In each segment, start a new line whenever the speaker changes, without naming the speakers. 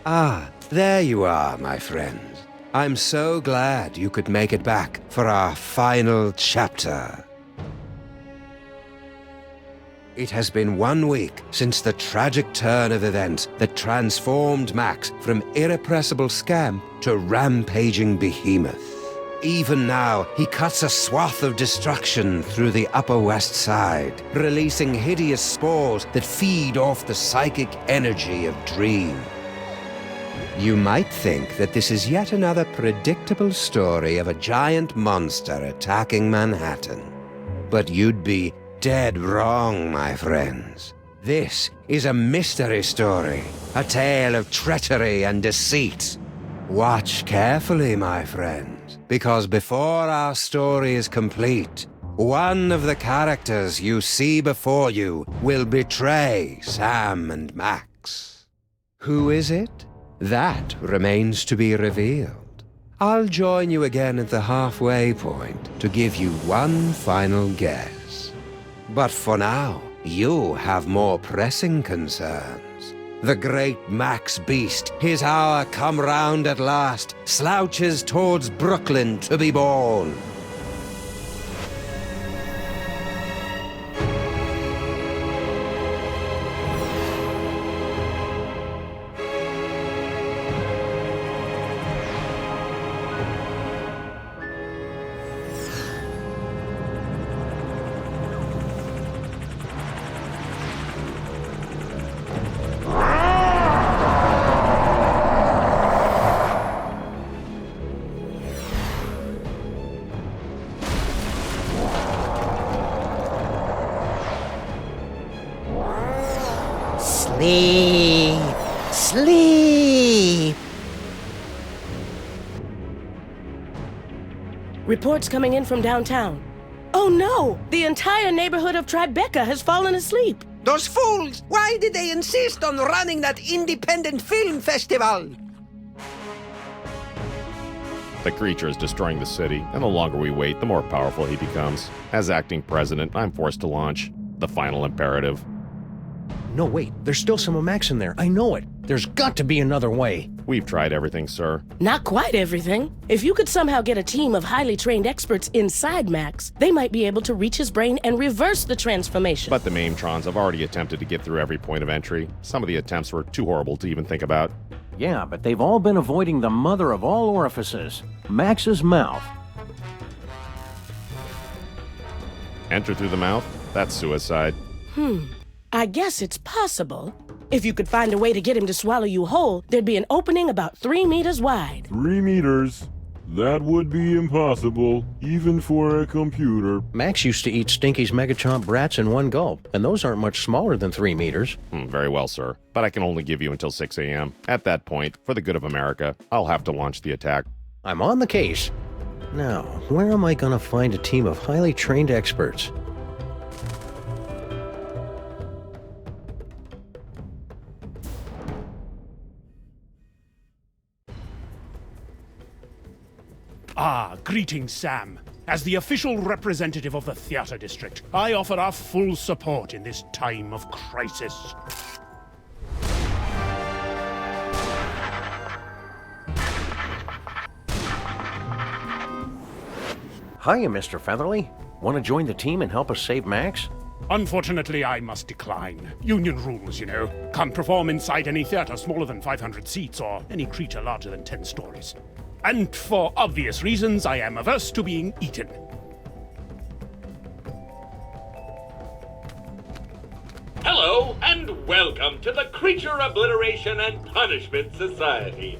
Ah, there you are, my friends. I'm so glad you could make it back for our final chapter. It has been 1 week since the tragic turn of events that transformed Max from irrepressible scamp to rampaging behemoth. Even now, he cuts a swath of destruction through the Upper West Side, releasing hideous spores that feed off the psychic energy of Dream. You might think that this is yet another predictable story of a giant monster attacking Manhattan. But you'd be dead wrong, my friends. This is a mystery story, a tale of treachery and deceit. Watch carefully, my friends, because before our story is complete, one of the characters you see before you will betray Sam and Max. Who is it? That remains to be revealed. I'll join you again at the halfway point to give you one final guess. But for now, you have more pressing concerns. The great Max Beast, his hour come round at last, slouches towards Brooklyn to be born.
Sleep! Sleep!
Reports coming in from downtown. Oh no! The entire neighborhood of Tribeca has fallen asleep.
Those fools! Why did they insist on running that independent film festival?
The creature is destroying the city, and the longer we wait, the more powerful he becomes. As acting president, I'm forced to launch the final imperative.
No, wait. There's still some of Max in there. I know it. There's got to be another way.
We've tried everything, sir.
Not quite everything. If you could somehow get a team of highly trained experts inside Max, they might be able to reach his brain and reverse the transformation.
But the Maimtrons have already attempted to get through every point of entry. Some of the attempts were too horrible to even think about.
Yeah, but they've all been avoiding the mother of all orifices, Max's mouth.
Enter through the mouth? That's suicide.
I guess it's possible. If you could find a way to get him to swallow you whole, there'd be an opening about 3 meters wide.
3 meters? That would be impossible, even for a computer.
Max used to eat Stinky's Megachomp brats in one gulp, and those aren't much smaller than 3 meters.
Very well, sir. But I can only give you until 6 a.m. At that point, for the good of America, I'll have to launch the attack.
I'm on the case. Now, where am I gonna find a team of highly trained experts?
Ah, greetings, Sam. As the official representative of the theater district, I offer our full support in this time of crisis.
Hiya, Mr. Featherly. Want to join the team and help us save Max?
Unfortunately, I must decline. Union rules, you know. Can't perform inside any theater smaller than 500 seats or any creature larger than 10 stories. And for obvious reasons, I am averse to being eaten.
Hello, and welcome to the Creature Obliteration and Punishment Society.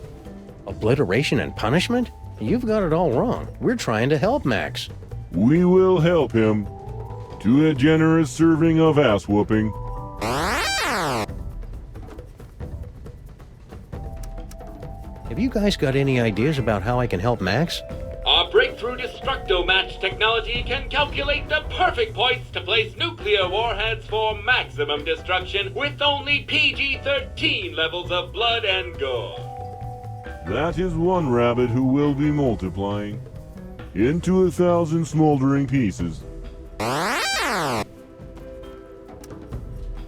Obliteration and punishment? You've got it all wrong. We're trying to help Max.
We will help him. To a generous serving of ass-whooping.
Have you guys got any ideas about how I can help Max?
Our breakthrough Destructo-Match technology can calculate the perfect points to place nuclear warheads for maximum destruction with only PG-13 levels of blood and gore.
That is one rabbit who will be multiplying into 1,000 smoldering pieces.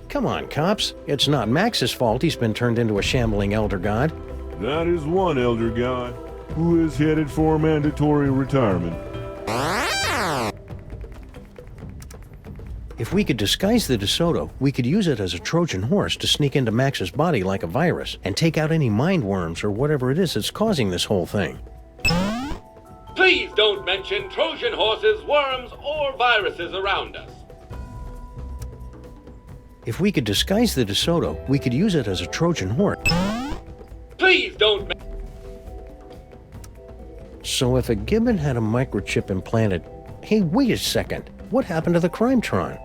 Come on, cops. It's not Max's fault he's been turned into a shambling elder god.
That is one elder guy who is headed for mandatory retirement.
If we could disguise the DeSoto, we could use it as a Trojan horse to sneak into Max's body like a virus and take out any mind worms or whatever it is that's causing this whole thing.
Please don't mention Trojan horses, worms, or viruses around us.
If we could disguise the DeSoto, we could use it as a Trojan horse.
Please don't
So if a gibbon had a microchip implanted... Hey, wait a second. What happened to the Crimetron?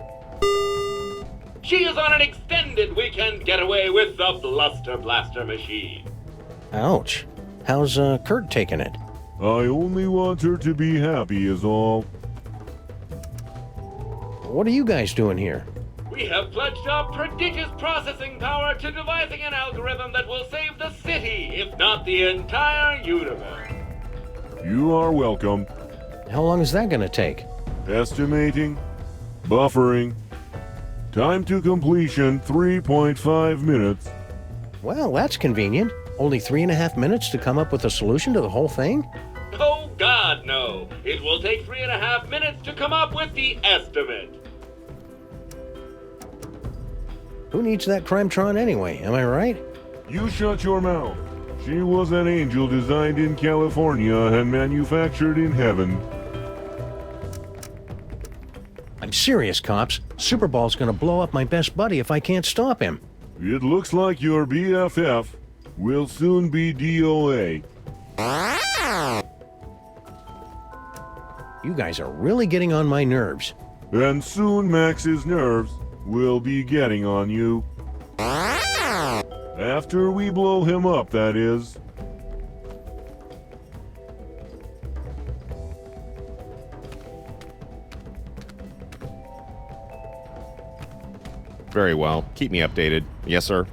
She is on an extended weekend getaway with the Bluster Blaster machine.
Ouch. How's Kurt taking it?
I only want her to be happy is all.
What are you guys doing here?
We have pledged our prodigious processing power to devising an algorithm that will save the city, if not the entire universe.
You are welcome.
How long is that gonna take?
Estimating. Buffering. Time to completion 3.5 minutes.
Well, that's convenient. Only 3.5 minutes to come up with a solution to the whole thing?
Oh, God, no. It will take 3.5 minutes to come up with the estimate.
Who needs that Crimetron anyway, am I right?
You shut your mouth. She was an angel designed in California and manufactured in heaven.
I'm serious, cops. Superball's gonna blow up my best buddy if I can't stop him.
It looks like your BFF will soon be DOA.
You guys are really getting on my nerves.
And soon Max's nerves will be getting on you. After we blow him up, that is.
Very well. Keep me updated. Yes, sir.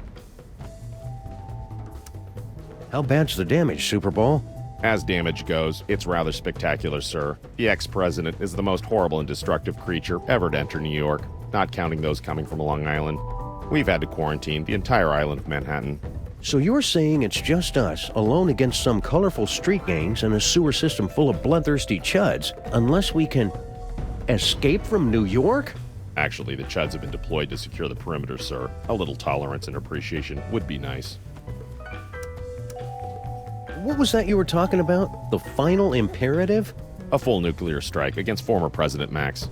How bad's the damage, Superball?
As damage goes, it's rather spectacular, sir. The ex-president is the most horrible and destructive creature ever to enter New York, not counting those coming from Long Island. We've had to quarantine the entire island of Manhattan.
So you're saying it's just us, alone against some colorful street gangs and a sewer system full of bloodthirsty chuds, unless we can escape from New York?
Actually, the Chuds have been deployed to secure the perimeter, sir. A little tolerance and appreciation would be nice.
What was that you were talking about? The final imperative?
A full nuclear strike against former President Max.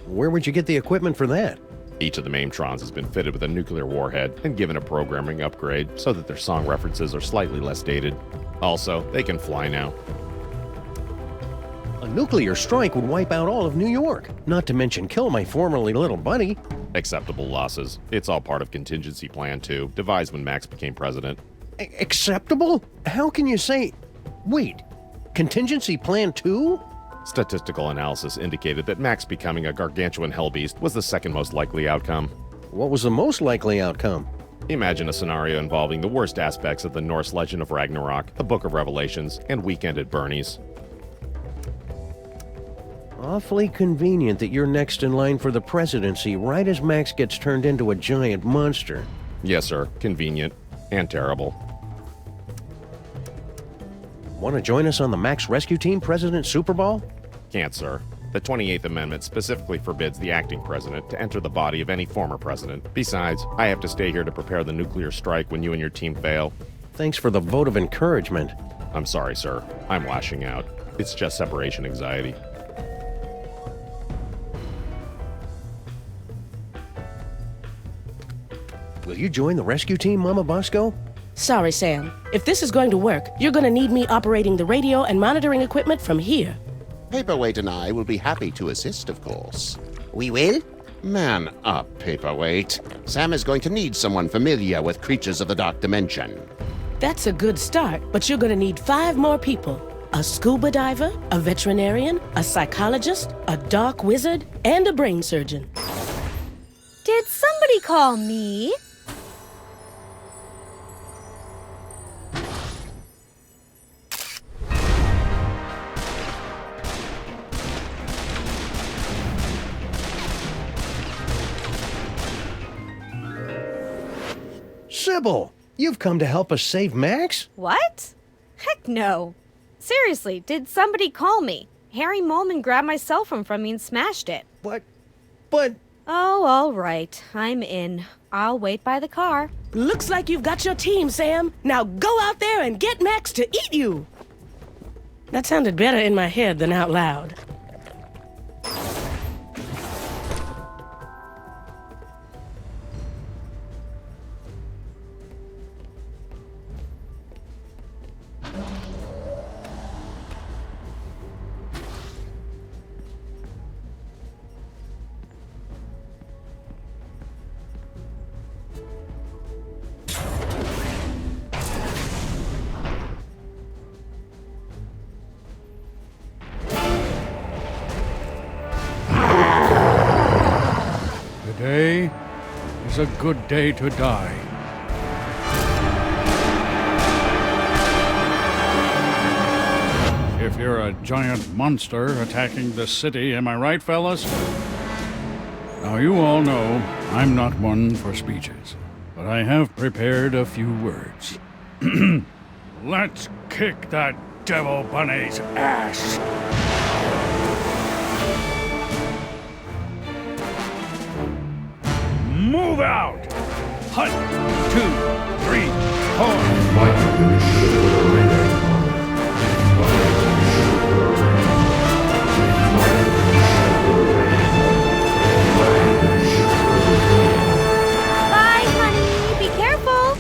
Where would you get the equipment for that?
Each of the Maimtrons has been fitted with a nuclear warhead and given a programming upgrade so that their song references are slightly less dated. Also, they can fly now.
A nuclear strike would wipe out all of New York, not to mention kill my formerly little buddy.
Acceptable losses. It's all part of contingency plan 2, devised when Max became president.
Acceptable? How can you say... Wait, contingency plan 2?
Statistical analysis indicated that Max becoming a gargantuan hellbeast was the second most likely outcome.
What was the most likely outcome?
Imagine a scenario involving the worst aspects of the Norse legend of Ragnarok, the Book of Revelations, and Weekend at Bernie's.
Awfully convenient that you're next in line for the presidency right as Max gets turned into a giant monster.
Yes, sir. Convenient. And terrible.
Want to join us on the Max Rescue Team, President Superball?
Can't, sir. The 28th Amendment specifically forbids the acting president to enter the body of any former president. Besides, I have to stay here to prepare the nuclear strike when you and your team fail.
Thanks for the vote of encouragement.
I'm sorry, sir. I'm lashing out. It's just separation anxiety.
Will you join the rescue team, Mama Bosco?
Sorry, Sam. If this is going to work, you're going to need me operating the radio and monitoring equipment from here.
Paperweight and I will be happy to assist, of course.
We will?
Man up, Paperweight. Sam is going to need someone familiar with creatures of the dark dimension.
That's a good start, but you're going to need 5 more people. A scuba diver, a veterinarian, a psychologist, a dark wizard, and a brain surgeon.
Did somebody call me?
Sybil! You've come to help us save Max?
What? Heck no. Seriously, did somebody call me? Harry Molman grabbed my cell phone from me and smashed it.
But...
Oh, all right. I'm in. I'll wait by the car.
Looks like you've got your team, Sam. Now go out there and get Max to eat you. That sounded better in my head than out loud.
Today is a good day to die. If you're a giant monster attacking the city, am I right, fellas? Now, you all know I'm not one for speeches, but I have prepared a few words. Let's kick that devil bunny's ass! Move out! Hunt! 2, 3, 4.
Bye, honey. Be careful.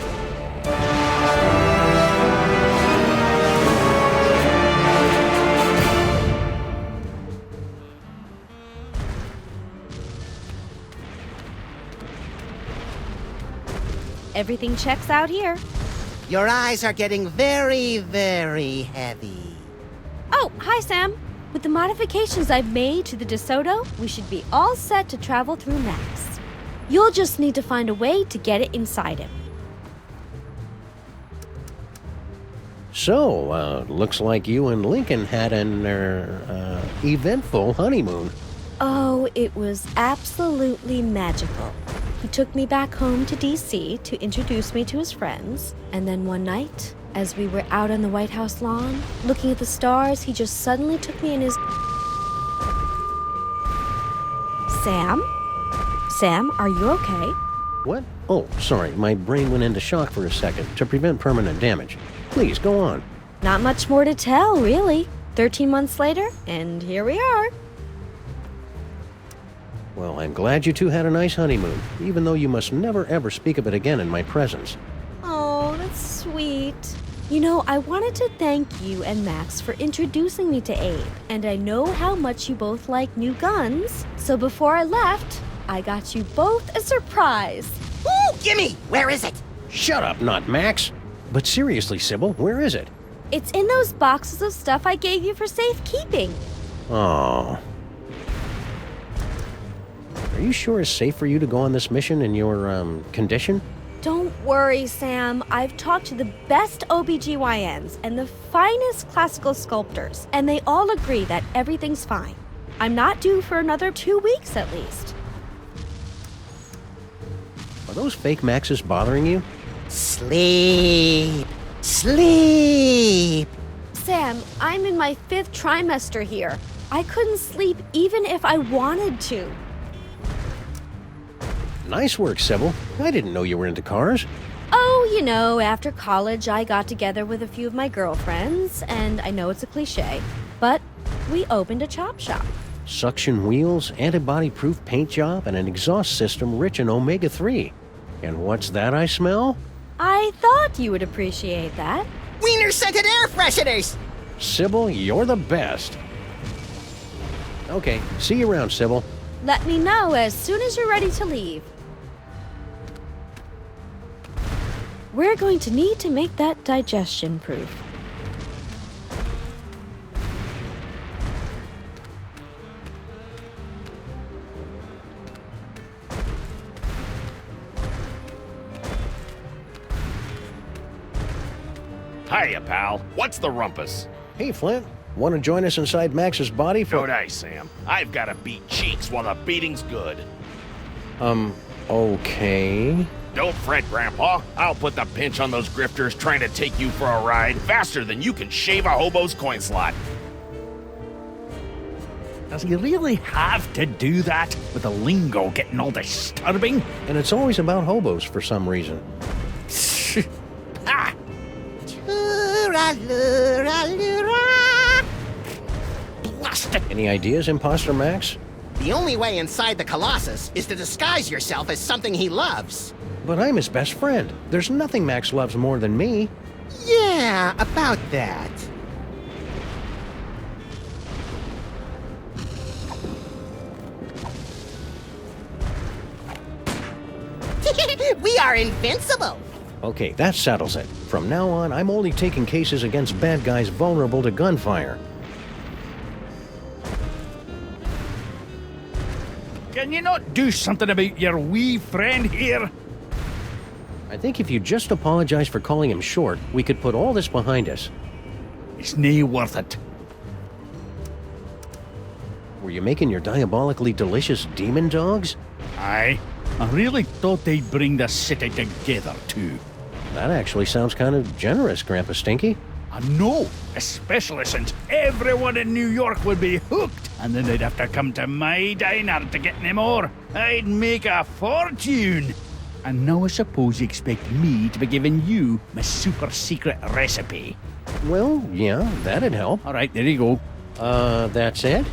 Everything checks out here.
Your eyes are getting very, very heavy.
Oh, hi, Sam. With the modifications I've made to the DeSoto, we should be all set to travel through Max. You'll just need to find a way to get it inside him.
So, looks like you and Lincoln had an, eventful honeymoon.
Oh, it was absolutely magical. He took me back home to D.C. to introduce me to his friends, and then one night, as we were out on the White House lawn, looking at the stars, he just suddenly took me in his... Sam? Sam, are you okay?
What? Oh, sorry, my brain went into shock for a second to prevent permanent damage. Please, go on.
Not much more to tell, really. 13 months later, and here we are.
Well, I'm glad you two had a nice honeymoon, even though you must never ever speak of it again in my presence.
Oh, that's sweet. You know, I wanted to thank you and Max for introducing me to Abe, and I know how much you both like new guns, so before I left, I got you both a surprise.
Ooh, gimme! Where is it?
Shut up, not Max. But seriously, Sybil, where is it?
It's in those boxes of stuff I gave you for safekeeping.
Oh. Are you sure it's safe for you to go on this mission in your, condition?
Don't worry, Sam. I've talked to the best OBGYNs and the finest classical sculptors, and they all agree that everything's fine. I'm not due for another 2 weeks at least.
Are those fake Maxes bothering you?
Sleep. Sleep.
Sam, I'm in my 5th trimester here. I couldn't sleep even if I wanted to.
Nice work, Sybil. I didn't know you were into cars.
Oh, you know, after college, I got together with a few of my girlfriends, and I know it's a cliche, but we opened a chop shop.
Suction wheels, antibody-proof paint job, and an exhaust system rich in omega-3. And what's that I smell?
I thought you would appreciate that.
Wiener-scented air fresheners!
Sybil, you're the best. Okay, see you around, Sybil.
Let me know as soon as you're ready to leave. We're going to need to make that digestion-proof.
Hiya, pal. What's the rumpus?
Hey, Flint. Want to join us inside Max's body for...
Don't I, Sam? I've got to beat cheeks while the beating's good.
Okay.
Don't fret, Grandpa. I'll put the pinch on those grifters trying to take you for a ride faster than you can shave a hobo's coin slot.
Does he really have to do that with the lingo getting all disturbing?
And it's always about hobos for some reason.
Ah! Blast it!
Any ideas, Imposter Max?
The only way inside the Colossus is to disguise yourself as something he loves.
But I'm his best friend. There's nothing Max loves more than me.
Yeah, about that. We are invincible!
Okay, that settles it. From now on, I'm only taking cases against bad guys vulnerable to gunfire.
Can you not do something about your wee friend here?
I think if you just apologize for calling him short, we could put all this behind us.
It's nae worth it.
Were you making your diabolically delicious demon dogs?
Aye. I really thought they'd bring the city together, too.
That actually sounds kind of generous, Grandpa Stinky.
I know, especially since everyone in New York would be hooked, and then they'd have to come to my diner to get any more. I'd make a fortune. And now I suppose you expect me to be giving you my super secret recipe.
Well, yeah, that'd help.
All right, there you go.
That's it?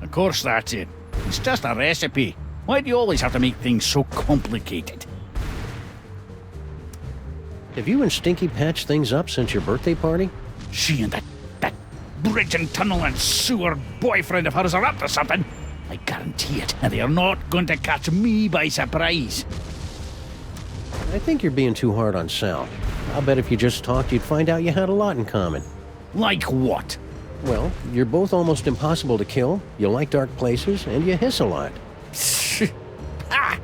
Of course that's it. It's just a recipe. Why do you always have to make things so complicated?
Have you and Stinky patched things up since your birthday party?
She and that bridge and tunnel and sewer boyfriend of hers are up to something. I guarantee it, and they are not going to catch me by surprise.
I think you're being too hard on Sal. I'll bet if you just talked, you'd find out you had a lot in common.
Like what?
Well, you're both almost impossible to kill, you like dark places, and you hiss a lot.
Ah!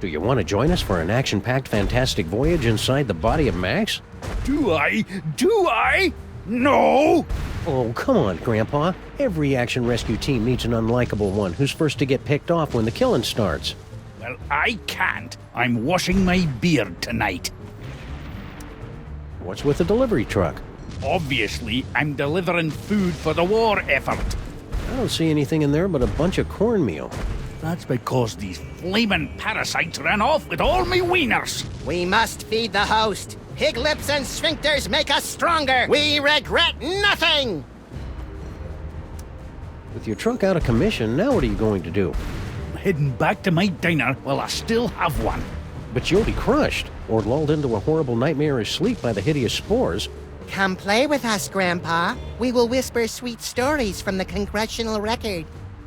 Do you want to join us for an action-packed fantastic voyage inside the body of Max?
Do I? Do I? No!
Oh, come on, Grandpa. Every action rescue team needs an unlikable one who's first to get picked off when the killing starts.
Well, I can't. I'm washing my beard tonight.
What's with the delivery truck?
Obviously, I'm delivering food for the war effort.
I don't see anything in there but a bunch of cornmeal.
That's because these flaming parasites ran off with all me wieners.
We must feed the host. Pig lips and sphincters make us stronger. We regret nothing!
With your truck out of commission, now what are you going to do?
I'm heading back to my diner while I still have one.
But you'll be crushed, or lulled into a horrible nightmarish sleep by the hideous spores.
Come play with us, Grandpa. We will whisper sweet stories from the congressional record.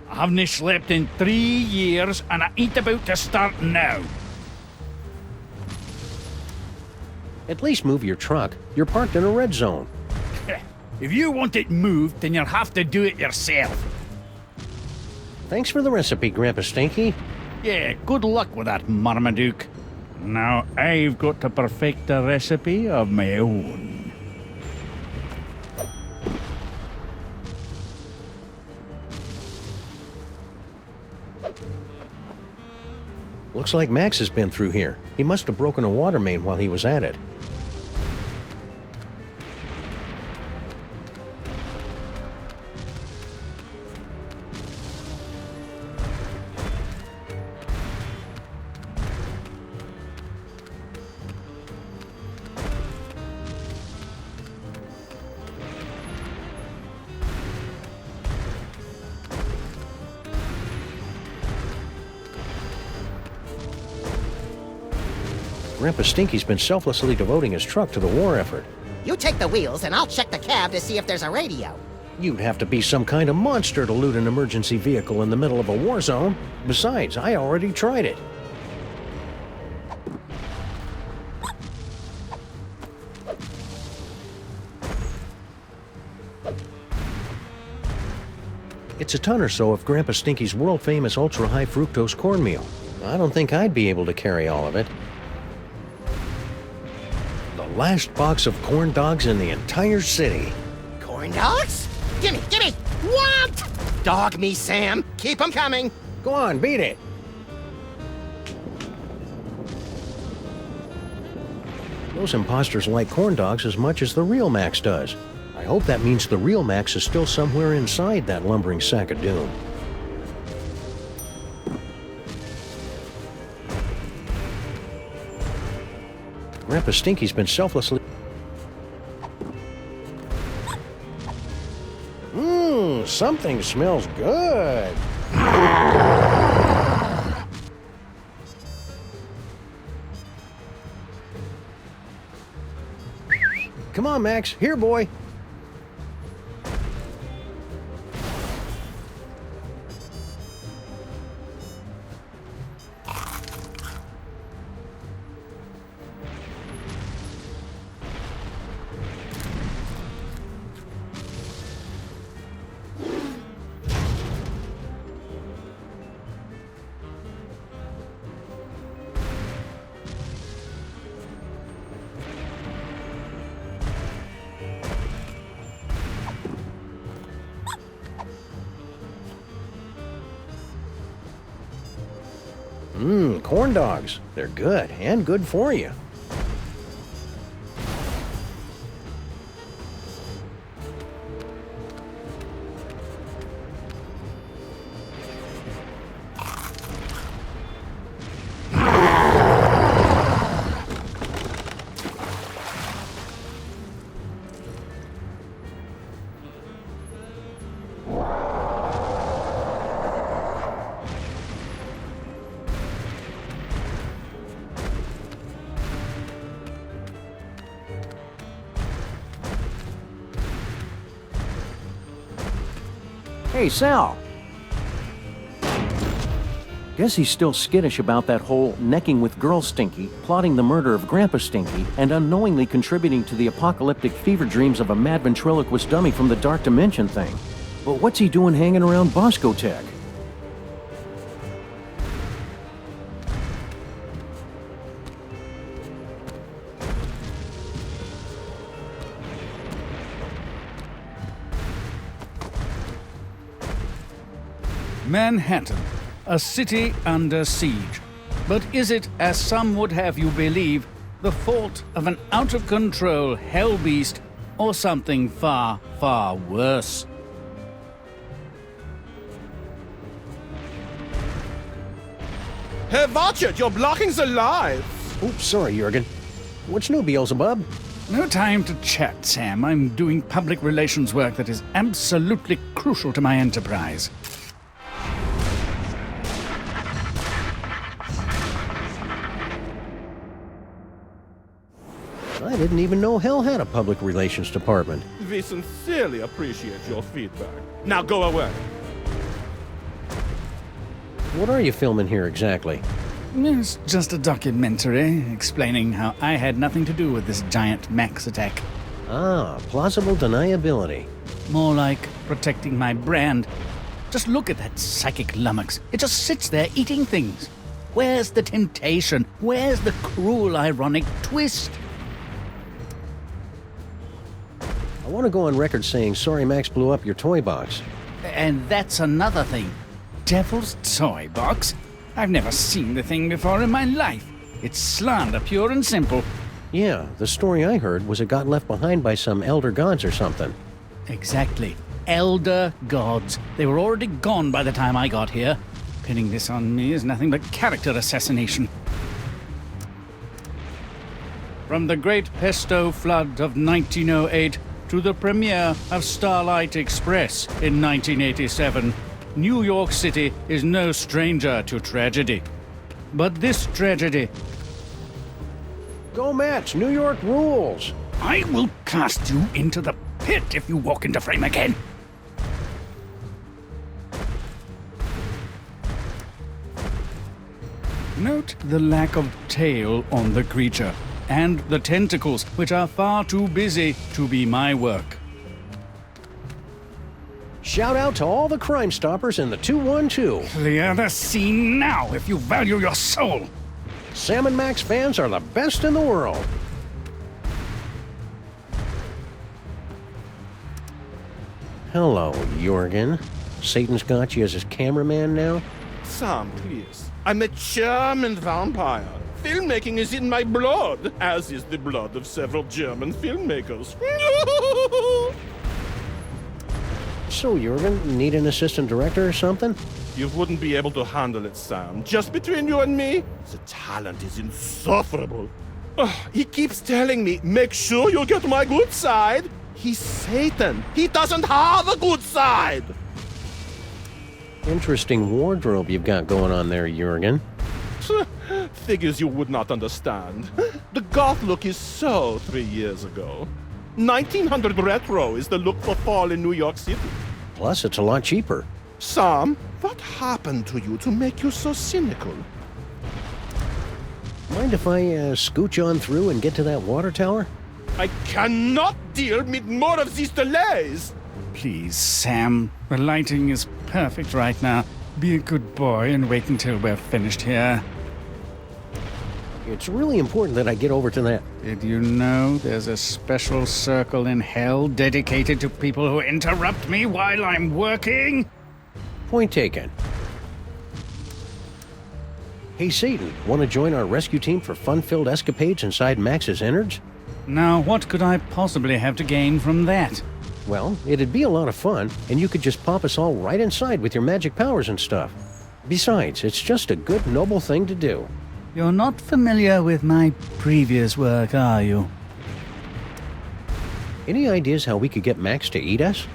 I haven't slept in 3 years, and I ain't about to start now.
At least move your truck. You're parked in a red zone.
If you want it moved, then you'll have to do it yourself.
Thanks for the recipe, Grandpa Stinky.
Yeah, good luck with that, Marmaduke. Now I've got to perfect a recipe of my own.
Looks like Max has been through here. He must have broken a water main while he was at it. Grandpa Stinky's been selflessly devoting his truck to the war effort.
You take the wheels and I'll check the cab to see if there's a radio.
You'd have to be some kind of monster to loot an emergency vehicle in the middle of a war zone. Besides, I already tried it. It's a ton or so of Grandpa Stinky's world-famous ultra-high fructose cornmeal. I don't think I'd be able to carry all of it. The last box of corn dogs in the entire city.
Corn dogs? Gimme, gimme! What? Dog me, Sam. Keep 'em coming.
Go on, beat it. Those imposters like corn dogs as much as the real Max does. I hope that means the real Max is still somewhere inside that lumbering sack of doom. Grandpa Stinky's been selflessly... something smells good. Come on, Max. Here, boy. Corn dogs. They're good, and good for you. Hey, Sal. Guess he's still skittish about that whole necking with Girl Stinky, plotting the murder of Grandpa Stinky, and unknowingly contributing to the apocalyptic fever dreams of a mad ventriloquist dummy from the Dark Dimension thing. But what's he doing hanging around BoscoeTech?
Manhattan, a city under siege. But is it, as some would have you believe, the fault of an out-of-control hell beast, or something far, far worse?
Herr Watchert, you're blocking the live!
Oops, sorry, Jurgen. What's new, Beelzebub?
No time to chat, Sam. I'm doing public relations work that is absolutely crucial to my enterprise.
I didn't even know hell had a public relations department.
We sincerely appreciate your feedback. Now go away.
What are you filming here exactly?
It's just a documentary explaining how I had nothing to do with this giant Max attack.
Ah, plausible deniability.
More like protecting my brand. Just look at that psychic lummox. It just sits there eating things. Where's the temptation? Where's the cruel, ironic twist?
I want to go on record saying sorry Max blew up your toy box.
And that's another thing. Devil's toy box? I've never seen the thing before in my life. It's slander, pure and simple.
Yeah, the story I heard was it got left behind by some elder gods or something.
Exactly. Elder gods. They were already gone by the time I got here. Pinning this on me is nothing but character assassination. From the Great Pesto Flood of 1908 to the premiere of Starlight Express in 1987, New York City is no stranger to tragedy. But this tragedy...
Go Mets! New York rules!
I will cast you into the pit if you walk into frame again! Note the lack of tail on the creature, and the tentacles, which are far too busy to be my work.
Shout out to all the Crime Stoppers in the 212.
Clear the scene now if you value your soul!
Sam and Max fans are the best in the world. Hello, Jurgen. Satan's got you as his cameraman now?
Sam, please. I'm a German vampire. Filmmaking is in my blood, as is the blood of several German filmmakers.
So, Jurgen, need an assistant director or something?
You wouldn't be able to handle it, Sam. Just between you and me, the talent is insufferable. He keeps telling me, make sure you get my good side. He's Satan. He doesn't have a good side.
Interesting wardrobe you've got going on there, Jurgen.
Figures you would not understand. The goth look is so 3 years ago. 1900 retro is the look for fall in New York City.
Plus, it's a lot cheaper.
Sam, what happened to you to make you so cynical?
Mind if I scoot you on through and get to that water tower?
I cannot deal with more of these delays.
Please, Sam. The lighting is perfect right now. Be a good boy and wait until we're finished here.
It's really important that I get over to that.
Did you know there's a special circle in hell dedicated to people who interrupt me while I'm working?
Point taken. Hey, Satan, want to join our rescue team for fun-filled escapades inside Max's innards?
Now, what could I possibly have to gain from that?
Well, it'd be a lot of fun, and you could just pop us all right inside with your magic powers and stuff. Besides, it's just a good, noble thing to do.
You're not familiar with my previous work, are you?
Any ideas how we could get Max to eat us?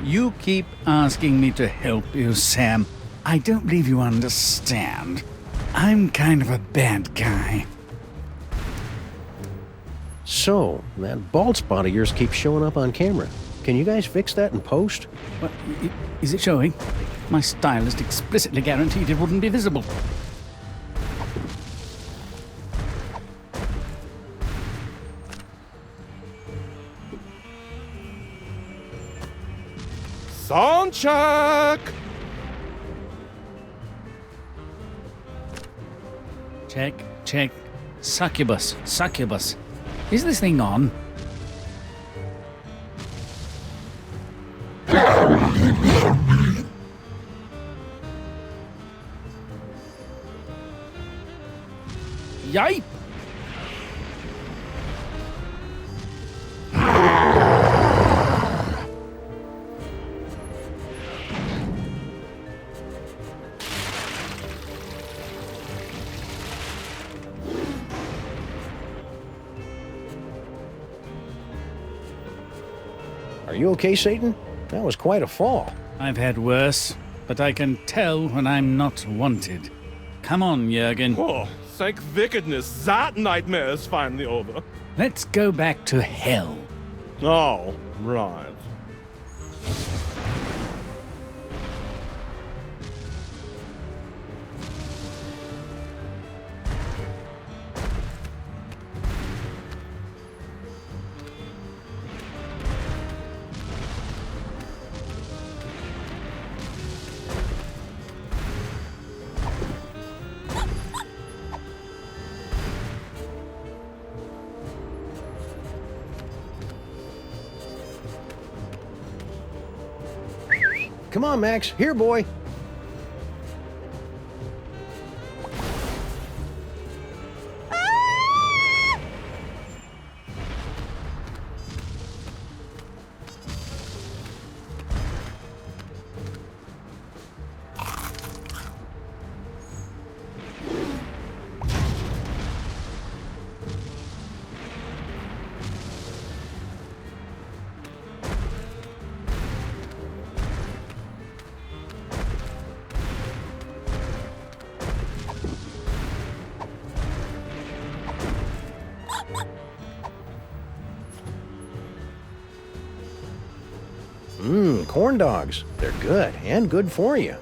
You keep asking me to help you, Sam. I don't believe you understand. I'm kind of a bad guy.
So, that bald spot of yours keeps showing up on camera. Can you guys fix that in post?
What, is it showing? My stylist explicitly guaranteed it wouldn't be visible.
Sound check!
Check. Succubus. Is this thing on? Yipe!
Are you okay, Satan? That was quite a fall.
I've had worse, but I can tell when I'm not wanted. Come on, Jurgen.
Oh, thank wickedness, that nightmare is finally over.
Let's go back to hell.
Oh, right.
Come on, Max. Here, boy. Corn dogs. They're good, and good for you.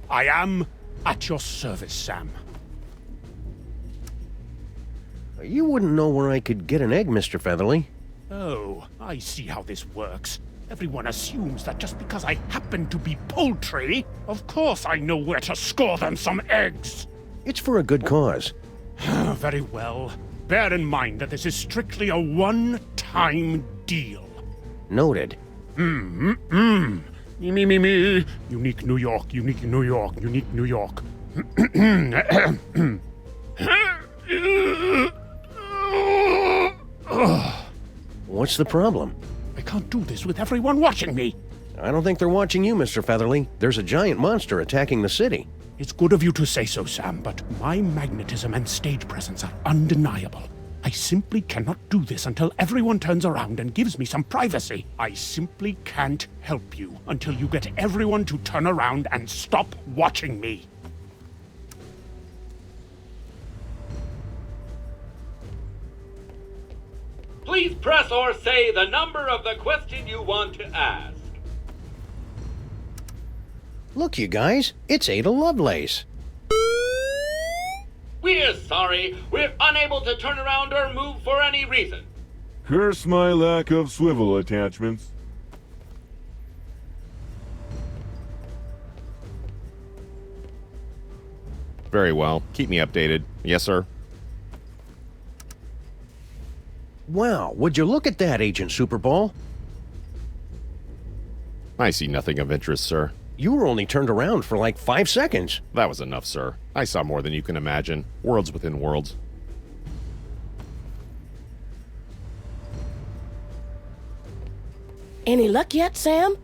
I am at your service, Sam.
You wouldn't know where I could get an egg, Mr. Featherly.
Oh, I see how this works. Everyone assumes that just because I happen to be poultry, of course I know where to score them some eggs.
It's for a good cause.
Very well. Bear in mind that this is strictly a one-time deal.
Noted.
Me. Unique New York, unique New York, unique New York.
What's the problem?
I can't do this with everyone watching me.
I don't think they're watching you, Mr. Featherly. There's a giant monster attacking the city.
It's good of you to say so, Sam, but my magnetism and stage presence are undeniable. I simply cannot do this until everyone turns around and gives me some privacy. I simply can't help you until you get everyone to turn around and stop watching me.
Please press or say the number of the question you want to ask.
Look, you guys, it's Ada Lovelace.
We're sorry. We're unable to turn around or move for any reason.
Curse my lack of swivel attachments.
Very well. Keep me updated. Yes, sir.
Wow, would you look at that, Agent Superball?
I see nothing of interest, sir.
You were only turned around for like 5 seconds.
That was enough, sir. I saw more than you can imagine. Worlds within worlds.
Any luck yet, Sam?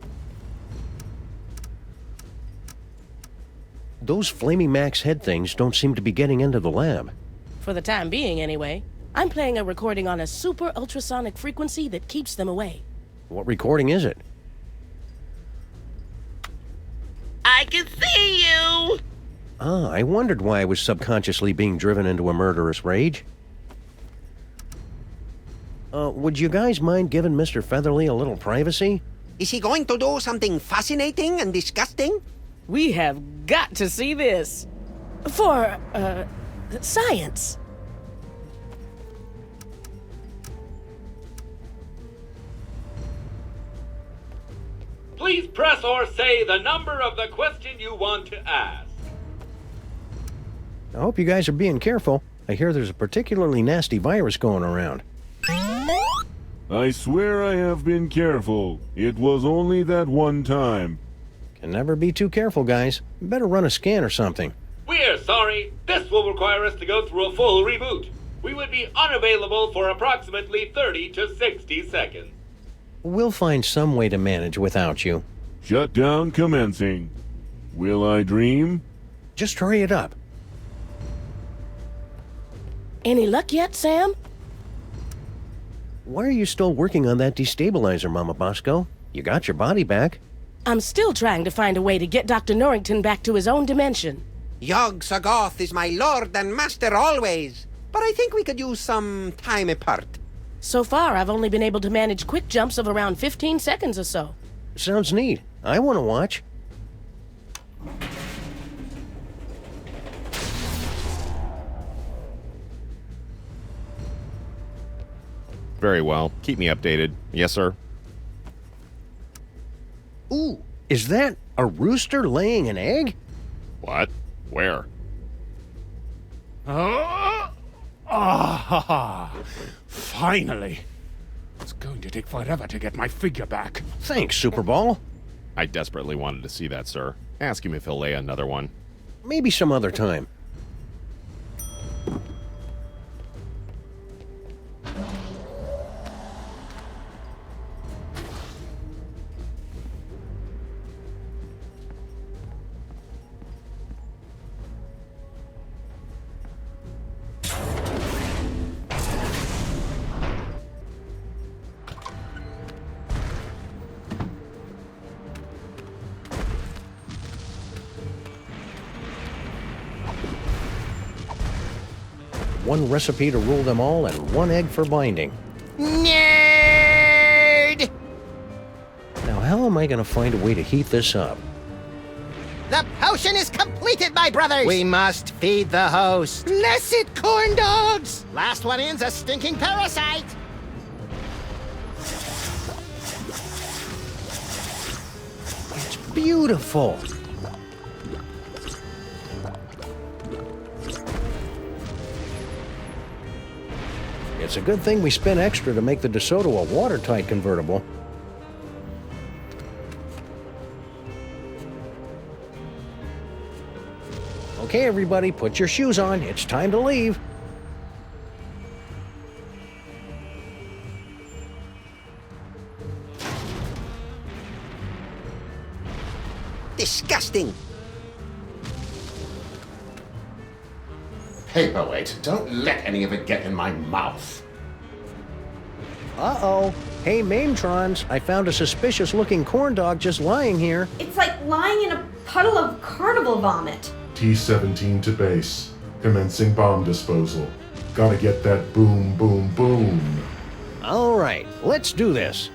Those Flaming Max head things don't seem to be getting into the lab.
For the time being, anyway. I'm playing a recording on a super ultrasonic frequency that keeps them away.
What recording is it?
I can see you!
Ah, I wondered why I was subconsciously being driven into a murderous rage. Would you guys mind giving Mr. Featherly a little privacy?
Is he going to do something fascinating and disgusting?
We have got to see this. For, science.
Please press or say the number of the question you want to ask.
I hope you guys are being careful. I hear there's a particularly nasty virus going around.
I swear I have been careful. It was only that one time.
Can never be too careful, guys. Better run a scan or something.
We're sorry. This will require us to go through a full reboot. We would be unavailable for approximately 30 to 60 seconds.
We'll find some way to manage without you.
Shutdown commencing. Will I dream?
Just hurry it up.
Any luck yet, Sam?
Why are you still working on that destabilizer, Mama Bosco? You got your body back.
I'm still trying to find a way to get Dr. Norrington back to his own dimension.
Yog Sagoth is my lord and master always, but I think we could use some time apart.
So far, I've only been able to manage quick jumps of around 15 seconds or so.
Sounds neat. I want to watch.
Very well. Keep me updated. Yes, sir.
Ooh, is that a rooster laying an egg?
What? Where?
Finally. It's going to take forever to get my figure back.
Thanks, Superball.
I desperately wanted to see that, sir. Ask him if he'll lay another one.
Maybe some other time. One recipe to rule them all and one egg for binding.
Nerd!
Now, how am I going to find a way to heat this up?
The potion is completed, my brothers! We must feed the host. Bless it, corn dogs! Last one in's a stinking parasite!
It's beautiful. It's a good thing we spent extra to make the DeSoto a watertight convertible. Okay, everybody, put your shoes on. It's time to leave.
Disgusting!
Paperweight, don't let any of it get in my mouth.
Uh-oh. Hey, Maintrons, I found a suspicious-looking corn dog just lying here.
It's like lying in a puddle of carnival vomit.
T-17 to base. Commencing bomb disposal. Gotta get that boom, boom, boom.
All right, let's do this.